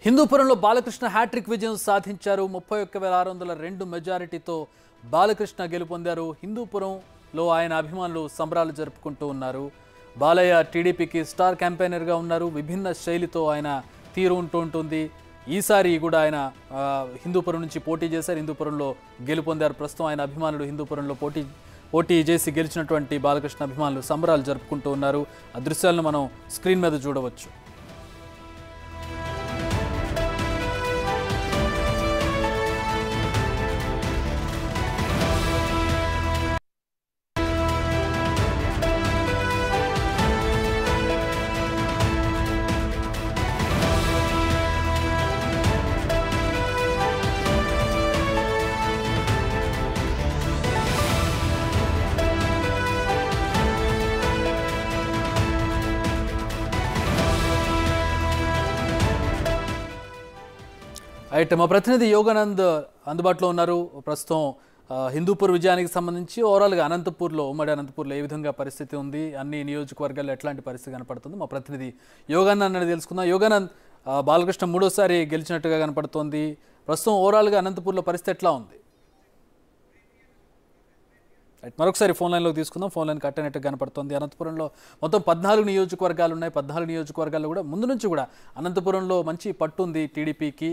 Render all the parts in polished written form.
హిందూపురంలో Balakrishna hat trick విజయం సాధించారు. 31,602 మెజారిటీతో బాలకృష్ణ గెలుపొందారు. హిందూపురంలో ఆయన అభిమానులు సంబరాలు జరుపుకుంటూ ఉన్నారు. బాలయ్య టీడీపీకి స్టార్ క్యాంపెయినర్గా ఉన్నారు. విభిన్న శైలితో ఆయన తీరు ఉంటుంది. ఈసారి కూడా ఆయన హిందూపురం నుంచి పోటీ చేశారు. హిందూపురంలో గెలుపొందారు. ప్రస్తుతం ఆయన అభిమానులు హిందూపురంలో పోటీ చేసి గెలిచినటువంటి బాలకృష్ణ అభిమానులు సంబరాలు జరుపుకుంటూ ఉన్నారు. ఆ దృశ్యాలను మనం స్క్రీన్ మీద చూడవచ్చు. అయితే మా ప్రతినిధి యోగానంద్ అందుబాటులో ఉన్నారు. ప్రస్తుతం హిందూపూర్ విజయానికి సంబంధించి ఓవరాల్గా ఉమ్మడి అనంతపూర్లో ఏ విధంగా పరిస్థితి ఉంది, అన్ని నియోజకవర్గాల్లో ఎట్లాంటి పరిస్థితి కనపడుతుంది, మా ప్రతినిధి యోగానంద్ అనేది తెలుసుకుందాం. యోగానంద్, బాలకృష్ణ మూడోసారి గెలిచినట్టుగా కనపడుతోంది. ప్రస్తుతం ఓవరాల్గా అనంతపూర్లో పరిస్థితి ఎట్లా ఉంది? మరొకసారి ఫోన్ లైన్లోకి తీసుకుందాం. ఫోన్ లైన్ కట్ అయినట్టు కనపడుతుంది. అనంతపురంలో మొత్తం 14 నియోజకవర్గాలు ఉన్నాయి. 14 నియోజకవర్గాల్లో కూడా ముందు నుంచి కూడా అనంతపురంలో మంచి పట్టు ఉంది టీడీపీకి.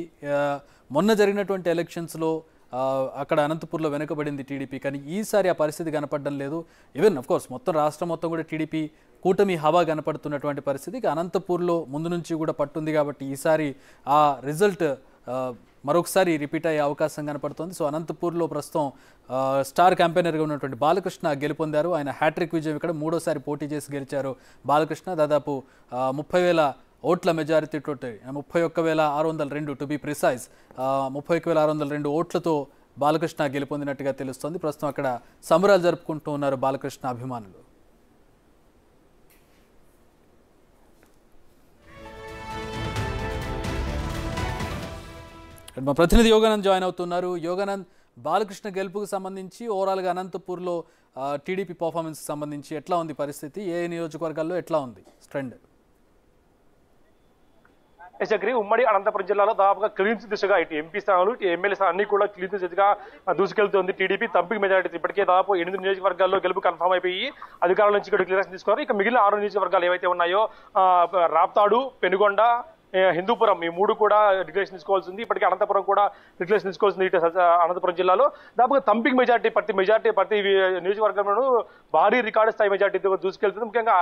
మొన్న జరిగినటువంటి ఎలక్షన్స్లో అక్కడ అనంతపూర్లో వెనుకబడింది టీడీపీ, కానీ ఈసారి ఆ పరిస్థితి కనపడడం లేదు. ఈవెన్ కోర్స్ మొత్తం రాష్ట్రం మొత్తం కూడా టీడీపీ కూటమి హవా కనపడుతున్నటువంటి పరిస్థితి. అనంతపూర్లో ముందు నుంచి కూడా పట్టుంది కాబట్టి ఈసారి ఆ రిజల్ట్ మరొకసారి రిపీట్ అయ్యే అవకాశం కనపడుతుంది. సో అనంతపూర్లో ప్రస్తుతం స్టార్ క్యాంపెయినర్గా ఉన్నటువంటి బాలకృష్ణ గెలుపొందారు. ఆయన హ్యాట్రిక్ విజయం ఇక్కడ మూడోసారి పోటీ చేసి గెలిచారు బాలకృష్ణ. దాదాపు 30,000 ఓట్ల మెజారిటీ తోటి 31,602 టు బి ప్రిసైజ్ 31,602 ఓట్లతో బాలకృష్ణ గెలుపొందినట్టుగా తెలుస్తోంది. ప్రస్తుతం అక్కడ సంబరాలు జరుపుకుంటూ ఉన్నారు బాలకృష్ణ అభిమానులు. మా ప్రతినిధి యోగానంద్ జాయిన్ అవుతున్నారు. యోగానంద్, బాలకృష్ణ గెలుపుకు సంబంధించి ఓవరాల్గా అనంతపూర్లో టీడీపీ పర్ఫార్మెన్స్ సంబంధించి ఎట్లా ఉంది పరిస్థితి? ఏ నియోజకవర్గాల్లో ఎట్లా ఉంది ట్రెండ్? చక్రి, ఉమ్మడి అనంతపురం జిల్లాలో దాదాపుగా క్లీన్స్ దిశగా ఇటు ఎంపీ స్థానాలు ఇటు ఎమ్మెల్యే స్థానాలు అన్ని కూడా క్లీన్స్ దిశగా దూసుకెళ్తుంది టీడీపీ. తంపిక మెజారిటీ ఇప్పటికే దాదాపు 8 నియోజకవర్గాల్లో గెలుపు కన్ఫర్మ్ అయిపోయి అధికారుల నుంచి ఇక్కడ క్లియరెన్స్ తీసుకున్నారు. ఇక మిగిలిన 6 నియోజకవర్గాలు ఏవైతే ఉన్నాయో రాప్తాడు, పెనుగొండ, హిందూపురం ఈ 3 కూడా డిక్లరేషన్ తీసుకోవాల్సింది. ఇప్పటికీ అనంతపురం కూడా డిక్లరేషన్ తీసుకోవాల్సింది. ఇటు అనంతపురం జిల్లాలో దాదాపుగా తంపిక మెజార్టీ ప్రతి నియోజకవర్గంలోనూ భారీ రికార్డు స్థాయి మెజార్టీతో దూసుకెళ్తుంది. ముఖ్యంగా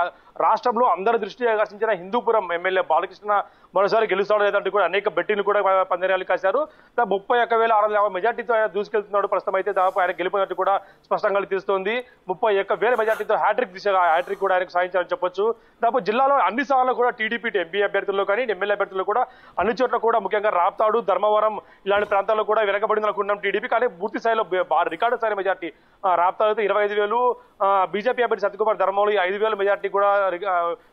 రాష్ట్రంలో అందరి దృష్టి ఆకర్షించిన హిందూపురం ఎమ్మెల్యే బాలకృష్ణ మరోసారి గెలుస్తాడు లేదంటే కూడా అనేక బెట్టింగ్లు కూడా పందేరాలు కాశారు. 31,650 మెజార్టీతో దూసుకెళ్తున్నాడు. ప్రస్తుతం అయితే దాదాపు ఆయన గెలిపినట్టు కూడా స్పష్టంగా తెలుస్తోంది. 31,000 మెజార్టీతో హ్యాట్రిక్ కూడా ఆయనకు సాధించాలని చెప్పొచ్చు. దాదాపు జిల్లాలో అన్ని స్థానాల్లో కూడా టీడీపీ ఎంపీ అభ్యర్థుల్లో కానీ ఎమ్మెల్యే అభ్యర్థులు కూడా అన్ని చోట్ల కూడా ముఖ్యంగా రాప్తాడు, ధర్మవరం ఇలాంటి ప్రాంతాల్లో కూడా వెనకబడింది అనుకున్నాం టీడీపీ. కానీ పూర్తి స్థాయిలో రికార్డు స్థాయి మెజార్టీ రాప్తాడు అయితే 25,000, బీజేపీ అభ్యర్థి సత్యకుమార్ ధర్మవరం 5,000 మెజార్టీ కూడా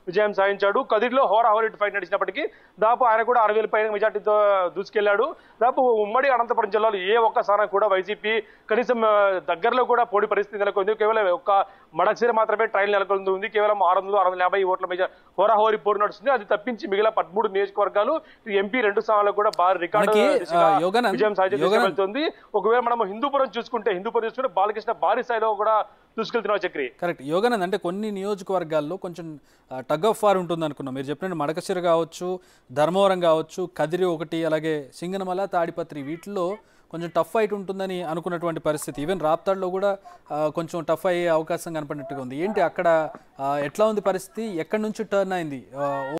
విజయం సాధించాడు. కదిరిలో హోరాహోరీ ఫైట్ నడిచినప్పటికీ దాదాపు ఆయన కూడా 6,000 పైన మెజార్టీతో దూసుకెళ్లాడు. దాదాపు ఉమ్మడి అనంతపురం జిల్లాలో ఏ ఒక్క స్థానం కూడా వైసీపీ కనీసం దగ్గరలో కూడా పోటీ పరిస్థితి నెలకొంది. కేవలం ఒక్క మడక్సిర మాత్రమే ట్రైల్ నెలకొంది. కేవలం 650 ఓట్ల హోరాహోరీ పోటీ నడుస్తుంది. అది తప్పించి మిగిలిన 13 నియోజకవర్గాలు ఎంపీ 2 స్థానాల్లో కూడా భారీ రికార్డు విజయం సాధించింది. ఒకవేళ మనం హిందూపురం చూసుకుంటే బాలకృష్ణ భారీ స్థాయిలో కూడా దూసుకెళ్తున్నావు చక్రి. కరెక్ట్ యోగానంద్, అంటే కొన్ని నియోజకవర్గాల్లో కొంచెం టగ్ ఆఫ్ వార్ ఉంటుంది అనుకున్నాం. మీరు చెప్పినట్టు మడకశిర కావచ్చు, ధర్మవరం కావచ్చు, కదిరి ఒకటి, అలాగే సింగనమల, తాడిపత్రి, వీటిల్లో కొంచెం టఫ్ ఫైట్ ఉంటుందని అనుకున్నటువంటి పరిస్థితి. ఈవెన్ రాప్తాడ్లో కూడా కొంచెం టఫ్ అయ్యే అవకాశం కనపడినట్టుగా ఉంది. ఏంటి అక్కడ ఎట్లా ఉంది పరిస్థితి? ఎక్కడి నుంచి టర్న్ అయింది?